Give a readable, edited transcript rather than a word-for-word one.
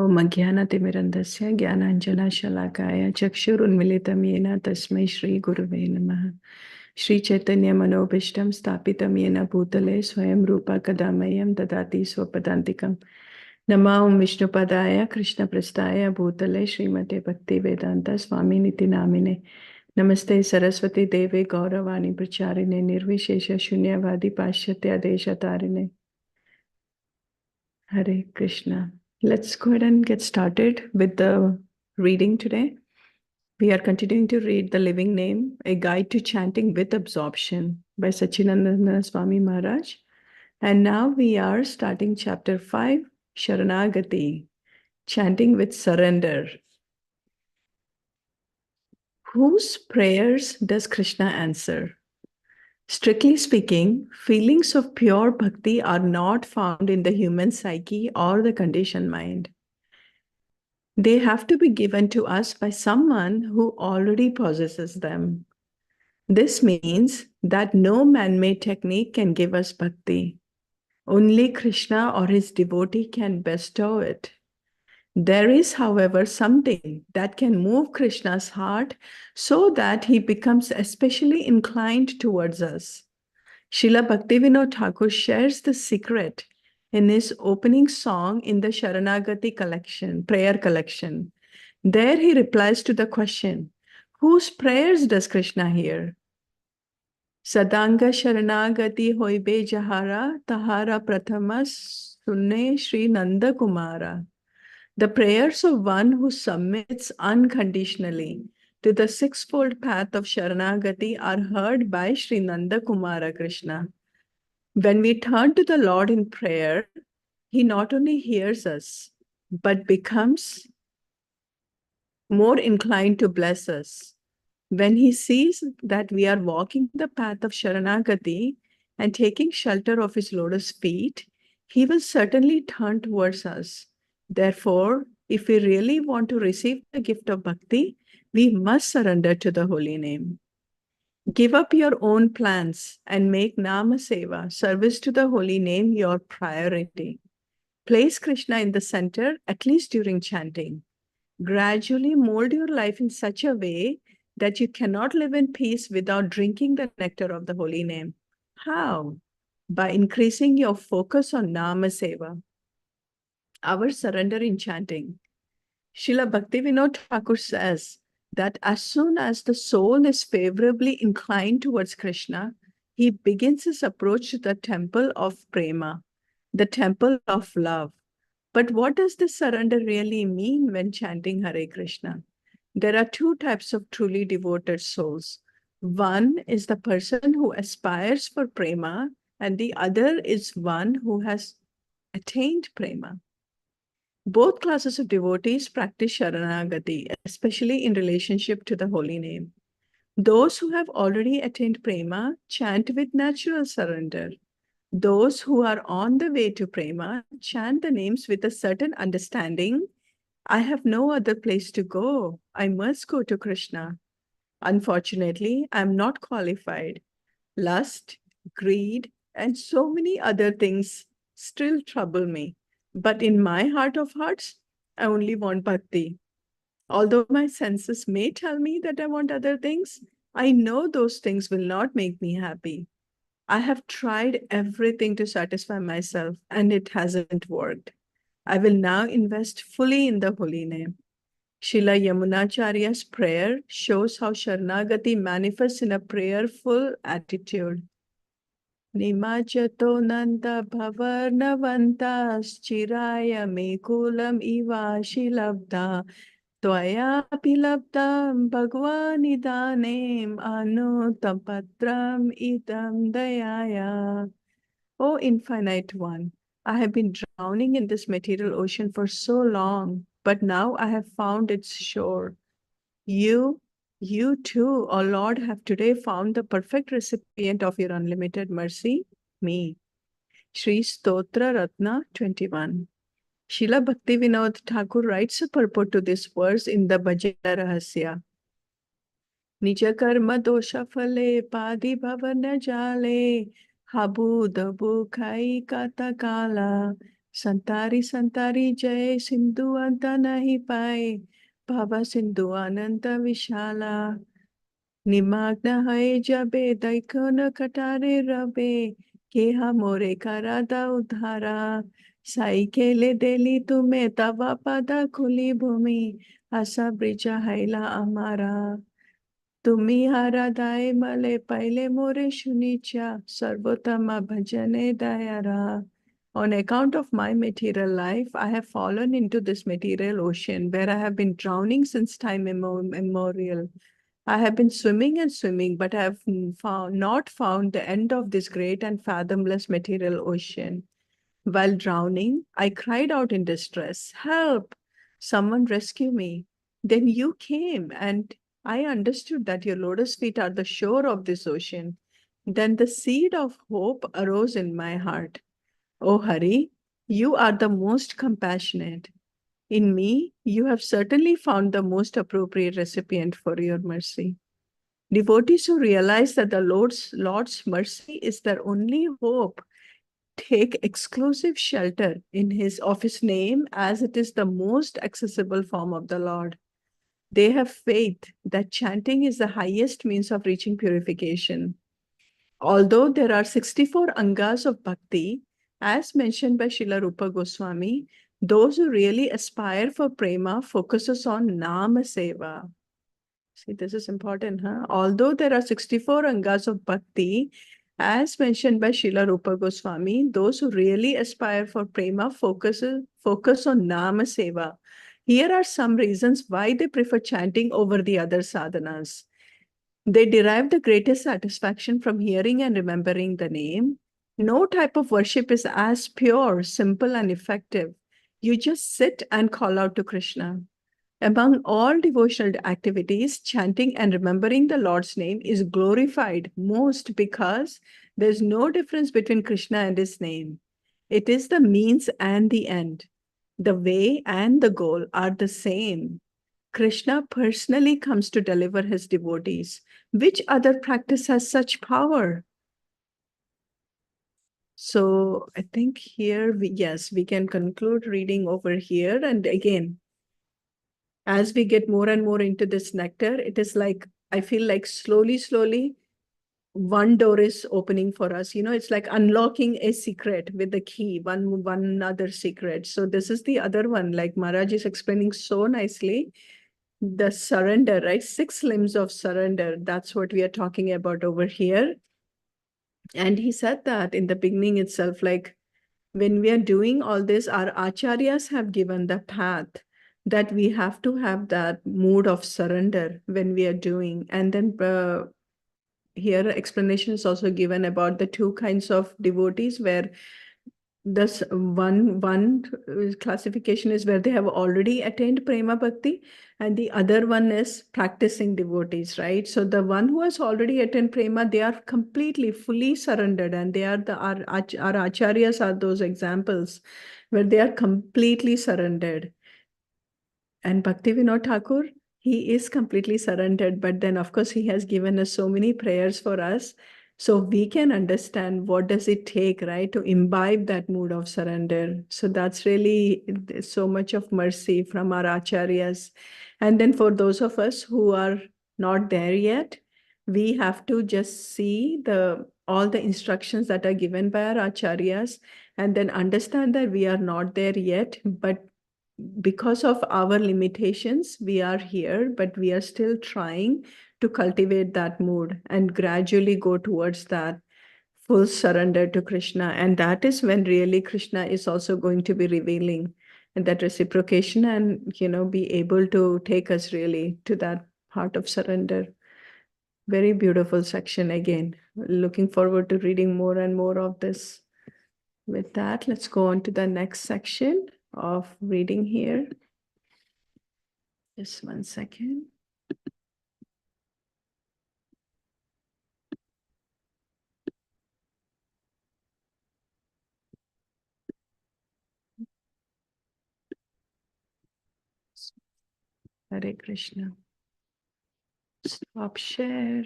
ओम अज्ञानतिमिरन्धस्य ज्ञानाञ्जनशलाकाय चक्षुरुन्मिलितं येन तस्मै श्रीगुरुवे नमः। श्रीचैतन्यमनोभीष्टं स्थापितं येन भूतले स्वयं रूपा कदा मह्यं ददाति स्वपदान्तिकं। नमः ओं विष्णुपदाय कृष्णप्रस्थाय भूतले श्रीमते भक्तिवेदान्त स्वामिनिति नामिने। नमस्ते सरस्वती देवे गौरवाणी प्रचारिणे निर्विशेष शून्यवादी पाश्चात्य देशतारिणे। Hare Krishna. Let's go ahead and get started with the reading today. We are continuing to read The Living Name, A Guide to Chanting with Absorption by Sachinandana Swami Maharaj. And now we are starting chapter 5, Sharanagati, Chanting with Surrender. Whose prayers does Krishna answer? Strictly speaking, feelings of pure bhakti are not found in the human psyche or the conditioned mind. They have to be given to us by someone who already possesses them. This means that no man-made technique can give us bhakti. Only Krishna or his devotee can bestow it. There is, however, something that can move Krishna's heart so that he becomes especially inclined towards us. Srila Bhaktivinoda Thakur shares the secret in his opening song in the Sharanagati collection, prayer collection. There he replies to the question, whose prayers does Krishna hear? Sadanga Sharanagati hoibe jahara, tahara prathamas sunne Sri Nanda Kumara. The prayers of one who submits unconditionally to the sixfold path of Sharanagati are heard by Sri Nanda Kumara Krishna. When we turn to the Lord in prayer, he not only hears us, but becomes more inclined to bless us. When he sees that we are walking the path of Sharanagati and taking shelter of his lotus feet, he will certainly turn towards us. Therefore, if we really want to receive the gift of bhakti, we must surrender to the holy name. Give up your own plans and make Nama Seva, service to the holy name, your priority. Place Krishna in the center, at least during chanting. Gradually mold your life in such a way that you cannot live in peace without drinking the nectar of the holy name. How? By increasing your focus on Nama Seva, our surrender in chanting. Srila Bhaktivinoda Thakur says that as soon as the soul is favorably inclined towards Krishna, he begins his approach to the temple of prema, the temple of love. But what does this surrender really mean when chanting Hare Krishna? There are two types of truly devoted souls. One is the person who aspires for prema, and the other is one who has attained prema. Both classes of devotees practice Sharanagati, especially in relationship to the holy name. Those who have already attained prema chant with natural surrender. Those who are on the way to prema chant the names with a certain understanding. I have no other place to go. I must go to Krishna. Unfortunately, I am not qualified. Lust, greed, and so many other things still trouble me. But in my heart of hearts, I only want bhakti. Although my senses may tell me that I want other things, I know those things will not make me happy. I have tried everything to satisfy myself, and it hasn't worked. I will now invest fully in the holy name. Srila Yamunacharya's prayer shows how Sharanagati manifests in a prayerful attitude. Nimachato nanda bhavarnavantas chiraya me kulam ivashi labda Tvaya pilabdam bhagwan idanem anutam patram idam dayaya. O infinite one, I have been drowning in this material ocean for so long, but now I have found its shore. You too, O Lord, have today found the perfect recipient of your unlimited mercy, me. Sri Stotra Ratna 21. Srila Bhaktivinoda Thakur writes a purport to this verse in the Bhajana Rahasya. Nija karma dosha phale padi bhavana jale habu dabu khai katakala संतारी संतारी जय सिंधु अंत नहीं पाए भव सिंधु अनंत विशाला निमग्न है जबे दैको न कटारे रबे केहा मोरे करादा उद्धारा साई केले देली तुम्हें तवा पदा खुली भूमि असा ब्रिज हैला अमारा तुम्ही आराधाय मले पहिले मोरे शुनीच्या सर्वोत्तम भजने Dayara. On account of my material life, I have fallen into this material ocean where I have been drowning since time immemorial. I have been swimming and swimming, but I have not found the end of this great and fathomless material ocean. While drowning, I cried out in distress, "Help! Someone rescue me." Then you came, and I understood that your lotus feet are the shore of this ocean. Then the seed of hope arose in my heart. Oh, Hari, you are the most compassionate. In me, you have certainly found the most appropriate recipient for your mercy. Devotees who realize that the Lord's mercy is their only hope take exclusive shelter in his name, as it is the most accessible form of the Lord. They have faith that chanting is the highest means of reaching purification. Although there are 64 angas of bhakti, as mentioned by Srila Rupa Goswami, those who really aspire for prema focuses on nama seva. See, this is important, huh? Although there are 64 angas of bhakti, as mentioned by Srila Rupa Goswami, those who really aspire for prema focus on nama seva. Here are some reasons why they prefer chanting over the other sadhanas. They derive the greatest satisfaction from hearing and remembering the name. No type of worship is as pure, simple, and effective. You just sit and call out to Krishna. Among all devotional activities, chanting and remembering the Lord's name is glorified most because there's no difference between Krishna and his name. It is the means and the end. The way and the goal are the same. Krishna personally comes to deliver his devotees. Which other practice has such power? So I think here, we can conclude reading over here. And again, as we get more and more into this nectar, it is like, I feel like slowly, one door is opening for us. It's like unlocking a secret with the key, one other secret. So this is the other one, like Maharaj is explaining so nicely. The surrender, right? 6 limbs of surrender. That's what we are talking about over here. And he said that in the beginning itself, like when we are doing all this, our acharyas have given the path that we have to have that mood of surrender when we are doing. And then here explanation is also given about the 2 kinds of devotees, where this one classification is where they have already attained prema bhakti, and the other one is practicing devotees, right? So the one who has already attained prema, they are completely fully surrendered, and they are our acharyas are those examples where they are completely surrendered. And Bhaktivinoda Thakur, he is completely surrendered, but then of course he has given us so many prayers for us. So we can understand what does it take, right, to imbibe that mood of surrender. So that's really so much of mercy from our acharyas. And then for those of us who are not there yet, we have to just see all the instructions that are given by our acharyas, and then understand that we are not there yet, but because of our limitations, we are here, but we are still trying to cultivate that mood and gradually go towards that full surrender to Krishna. And that is when really Krishna is also going to be revealing that reciprocation and, be able to take us really to that heart of surrender. Very beautiful section again. Looking forward to reading more and more of this. With that, let's go on to the next section of reading here. Just one second. Hare Krishna. Stop share.